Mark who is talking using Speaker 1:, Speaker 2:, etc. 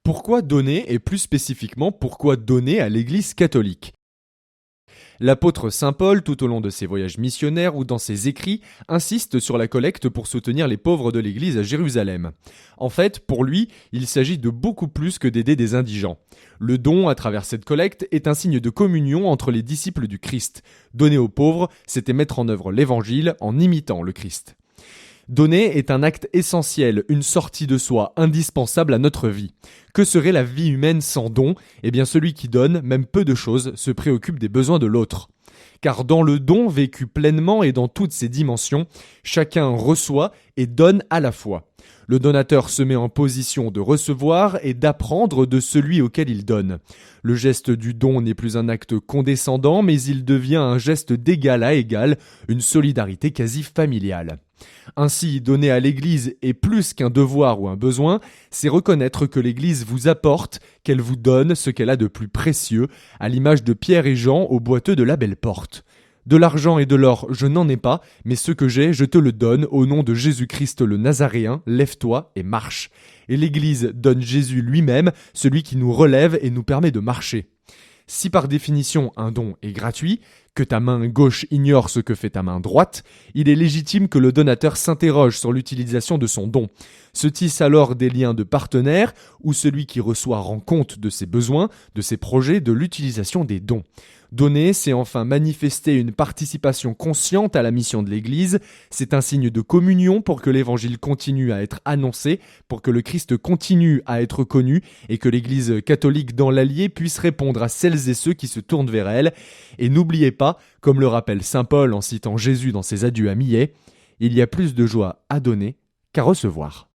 Speaker 1: Pourquoi donner et plus spécifiquement pourquoi donner à l'Église catholique ? L'apôtre Saint Paul, tout au long de ses voyages missionnaires ou dans ses écrits, insiste sur la collecte pour soutenir les pauvres de l'Église à Jérusalem. En fait, pour lui, il s'agit de beaucoup plus que d'aider des indigents. Le don, à travers cette collecte, est un signe de communion entre les disciples du Christ. Donner aux pauvres, c'était mettre en œuvre l'Évangile en imitant le Christ. Donner est un acte essentiel, une sortie de soi indispensable à notre vie. Que serait la vie humaine sans don ? Eh bien celui qui donne, même peu de choses, se préoccupe des besoins de l'autre. Car dans le don vécu pleinement et dans toutes ses dimensions, chacun reçoit et donne à la fois. Le donateur se met en position de recevoir et d'apprendre de celui auquel il donne. Le geste du don n'est plus un acte condescendant, mais il devient un geste d'égal à égal, une solidarité quasi familiale. Ainsi, donner à l'Église est plus qu'un devoir ou un besoin, c'est reconnaître que l'Église vous apporte, qu'elle vous donne ce qu'elle a de plus précieux, à l'image de Pierre et Jean au boiteux de la belle porte. De l'argent et de l'or, je n'en ai pas, mais ce que j'ai, je te le donne, au nom de Jésus-Christ le Nazaréen, lève-toi et marche. Et l'Église donne Jésus lui-même, celui qui nous relève et nous permet de marcher. Si par définition un don est gratuit, que ta main gauche ignore ce que fait ta main droite, il est légitime que le donateur s'interroge sur l'utilisation de son don. Se tissent alors des liens de partenaire où celui qui reçoit rend compte de ses besoins, de ses projets, de l'utilisation des dons. Donner, c'est enfin manifester une participation consciente à la mission de l'Église. C'est un signe de communion pour que l'Évangile continue à être annoncé, pour que le Christ continue à être connu et que l'Église catholique dans l'Allier puisse répondre à celles et ceux qui se tournent vers elle. Et n'oubliez pas, comme le rappelle Saint Paul en citant Jésus dans ses adieux à Millet, il y a plus de joie à donner qu'à recevoir.